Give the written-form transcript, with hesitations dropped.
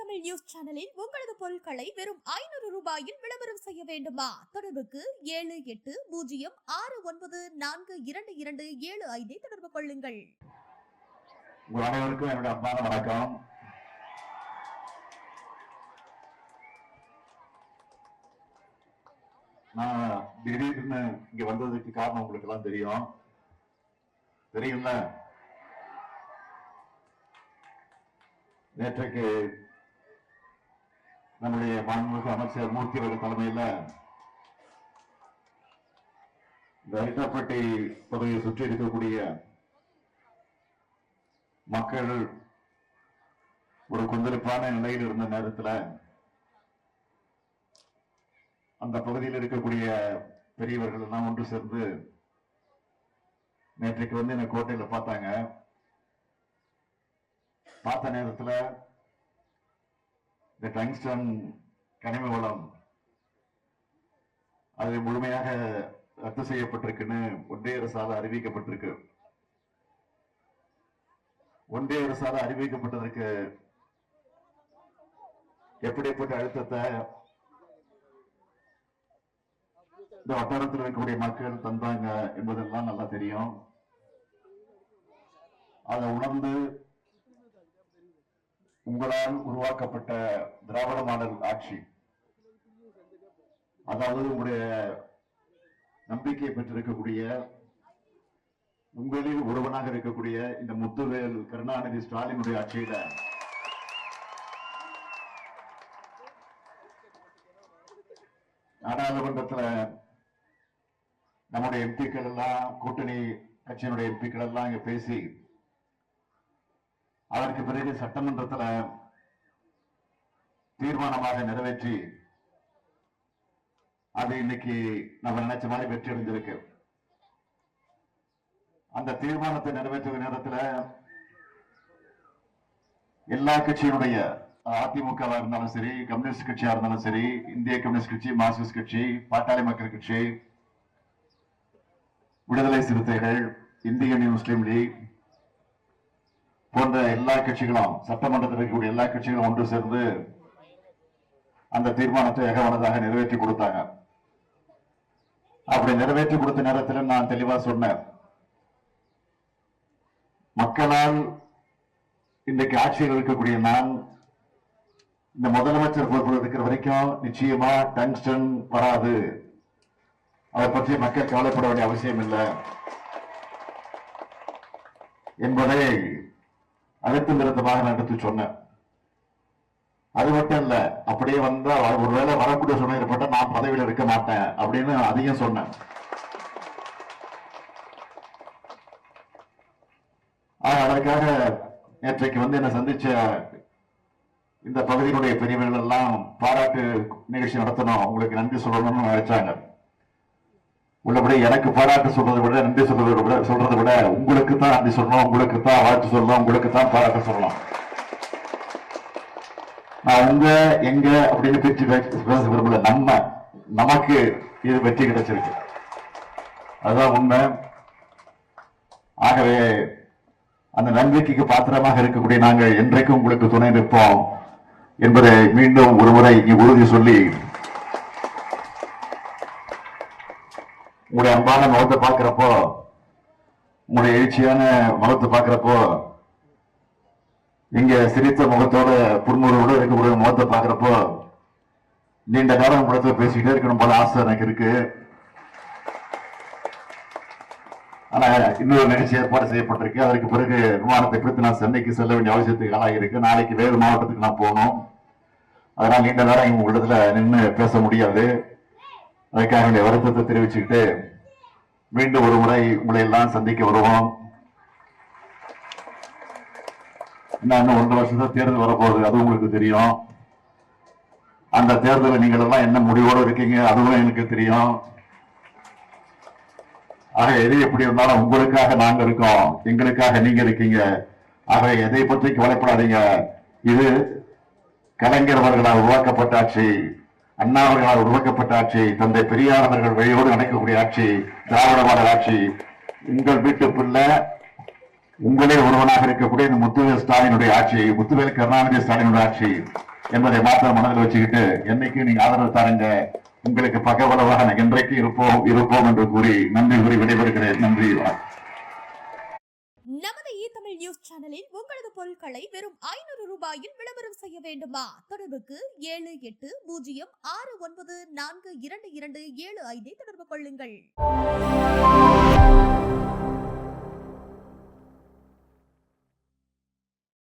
Tamil news சேனலில் உங்களது பொருட்களை வெறும் 500 ரூபாயில் விளம்பரம் செய்ய வேண்டுமா? தொடர்புக்கு 7806942275 தொடர்பு கொள்ளுங்கள். உங்கள் அனைவருக்கும் என்னுடைய அன்பான வணக்கம். நான் திடீர்னு இங்க வந்ததுக்கு காரணம் உங்களுக்கு எல்லாம் தெரியும்ல. நேற்றைக்கு நம்முடைய மாண்புமிகு அமைச்சர் மூர்த்தி அவர்கள் தலைமையில் இந்த ஐட்டாப்பட்டி பகுதியை சுற்றி இருக்கக்கூடிய மக்கள் ஒரு கொந்தளிப்பான நிலையில் இருந்த நேரத்தில் அந்த பகுதியில் இருக்கக்கூடிய பெரியவர்கள் எல்லாம் ஒன்று சேர்ந்து நேற்றைக்கு வந்து என்ன கோட்டையில பார்த்த நேரத்தில் இந்த டங்ஸ்டன் கனிம வளம் அது முழுமையாக ரத்து செய்யப்பட்டிருக்குன்னு ஒன்றிய அரசால் அறிவிக்கப்பட்டிருக்கு. ஒன்றிய அரசால் அறிவிக்கப்பட்டதற்கு எப்படிப்பட்ட அழுத்தத்தை இந்த வட்டாரத்தில் இருக்கக்கூடிய மக்கள் தந்தாங்க என்பதெல்லாம் நல்லா தெரியும். அதை உணர்ந்து உங்களால் உருவாக்கப்பட்ட திராவிட மாடல் ஆட்சி, அதாவது உங்களுடைய நம்பிக்கை பெற்றிருக்கக்கூடிய உங்களில் ஒருவனாக இருக்கக்கூடிய இந்த முத்துவேல் கருணாநிதி ஸ்டாலினுடைய ஆட்சியில நாடாளுமன்றத்தில் நம்முடைய எம்பிக்கள் எல்லாம், கூட்டணி கட்சியினுடைய எம்பிக்கள் எல்லாம் இங்க பேசி அதற்கு பிறகு சட்டமன்றத்தில் தீர்மானமாக நிறைவேற்றி அது இன்னைக்கு நம்ம நினைச்ச மாதிரி வெற்றி அடைஞ்சிருக்கு. அந்த தீர்மானத்தை நிறைவேற்றுகிற நேரத்தில் எல்லா கட்சியினுடைய, அதிமுகவா இருந்தாலும் சரி, கம்யூனிஸ்ட் கட்சியா இருந்தாலும் சரி, இந்திய கம்யூனிஸ்ட் கட்சி, மார்க்சிஸ்ட் கட்சி, பாட்டாளி மக்கள் கட்சி, விடுதலை சிறுத்தைகள், இந்திய யூனியன் முஸ்லீம் லீக் போன்ற எல்லா கட்சிகளும், சட்டமன்றத்தில் இருக்கக்கூடிய எல்லா கட்சிகளும் ஒன்று சேர்ந்து அந்த தீர்மானத்தை ஏகமனதாக நிறைவேற்றி கொடுத்தாங்க. அப்படி நிறைவேற்றி கொடுத்த நேரத்தில் நான் தெளிவா சொன்னேன், மக்களால் இன்றைக்கு ஆட்சியில் இருக்கக்கூடிய நான் இந்த முதலமைச்சர் பொறுப்பில் இருக்கிற வரைக்கும் நிச்சயமா டங்ஸ்டன் வராது, அதை பற்றி மக்கள் கவலைப்பட வேண்டிய அவசியம் இல்லை என்பதை அழுத்த நிறுத்தமாக நான் எடுத்து சொன்னேன். அது மட்டும் இல்ல, அப்படியே வந்தா ஒருவேளை வரக்கூடிய சூழ்நிலை ஏற்பட்ட நான் பதவியில் இருக்க மாட்டேன் அப்படின்னு அதையும் சொன்னேன். அதற்காக நேற்றைக்கு வந்து என்ன சந்திச்ச இந்த பகுதியினுடைய பெரியவர்கள் எல்லாம் பாராட்டு நிகழ்ச்சி நடத்தணும், உங்களுக்கு நன்றி சொல்லணும்னு நினைச்சாங்க. உள்ளபடி எனக்கு பாராட்டு சொல்றதை விட, நன்றி சொல்றதை விட உங்களுக்கு தான் நன்றி சொல்லணும், உங்களுக்கு தான் வாழ்த்து சொல்லணும், உங்களுக்கு தான் பாராட்டு சொல்லணும். நான் உங்க எங்க அப்படின்னு பிரிச்சு பேச விரும்பல. நமக்கு இது வெற்றி கிடைச்சிருக்கு, அதுதான் உண்மை. ஆகவே அந்த நம்பிக்கைக்கு பாத்திரமாக இருக்கக்கூடிய நாங்கள் என்றைக்கும் உங்களுக்கு துணை நிற்போம் என்பதை மீண்டும் ஒருமுறை உறுதி சொல்லி, உங்களுடைய அன்பான முகத்தை பார்க்கிறப்போ, உங்களுடைய எழுச்சியான முகத்தை பார்க்கிறப்போ, இங்க சிரித்த முகத்தோட புன்முறுவோட இருக்கக்கூடிய முகத்தை பார்க்கிறப்போ நீண்ட நேரம் உங்களத்துல பேசிக்கிட்டே இருக்கணும் போல ஆசை எனக்கு இருக்கு. ஆனா இன்னொரு நிகழ்ச்சி ஏற்பாடு செய்யப்பட்டிருக்கு. அதற்கு பிறகு விமானத்தை குறித்து நான் சென்னைக்கு செல்ல வேண்டிய அவசியத்துக்கு ஆளாகி இருக்கு. நாளைக்கு வேறு மாவட்டத்துக்கு நான் போகணும். அதனால நீண்ட நேரம் இவங்க இடத்துல நின்று பேச முடியாது. அதுக்காக வருத்தத்தை தெரிவிச்சுக்கிட்டு மீண்டும் ஒரு முறை உங்களை எல்லாம் சந்திக்க வருவோம். இன்னும் 1 வருஷத்துல தேர்தல் வரப்போகுது, அது உங்களுக்கு தெரியும். அந்த தேர்தலில் நீங்கள் எல்லாம் என்ன முடிவோடு இருக்கீங்க அதுவும் எனக்கு தெரியும். ஆக எது எப்படி இருந்தாலும் உங்களுக்காக நாங்க இருக்கோம், எங்களுக்காக நீங்க இருக்கீங்க. ஆக எதை பற்றி கவலைப்படாதீங்க. இது கலைஞர் அவர்களால் உருவாக்கப்பட்ட ஆட்சி, அண்ணா அவர்களால் உருவாக்கப்பட்ட ஆட்சி, தந்தை பெரியார் அவர்கள் வழியோடு நடக்கக்கூடிய ஆட்சி, திராவிட மாடல் ஆட்சி. உங்கள் வீட்டு பிள்ளை உங்களே ஒருவனாக இருக்கக்கூடிய இந்த முத்துவேல் ஸ்டாலினுடைய ஆட்சி, முத்துவேல் கருணாநிதி ஸ்டாலினுடைய ஆட்சி என்பதை மாத்திரம் மனதில் வச்சுக்கிட்டு என்னைக்கு நீங்க ஆதரவு தாருங்க, உங்களுக்கு பக்கபலவாக என்றைக்கு இருப்போம் என்று கூறி நன்றி கூறி விடைபெறுகிறேன். நன்றி. நமது தமிழ் நியூஸ் சேனலில் உங்களது பொருட்களை வெறும் 500 ரூபாயில் விளம்பரம் செய்ய வேண்டுமா? தொடர்புக்கு 7806942275 தொடர்பு கொள்ளுங்கள்.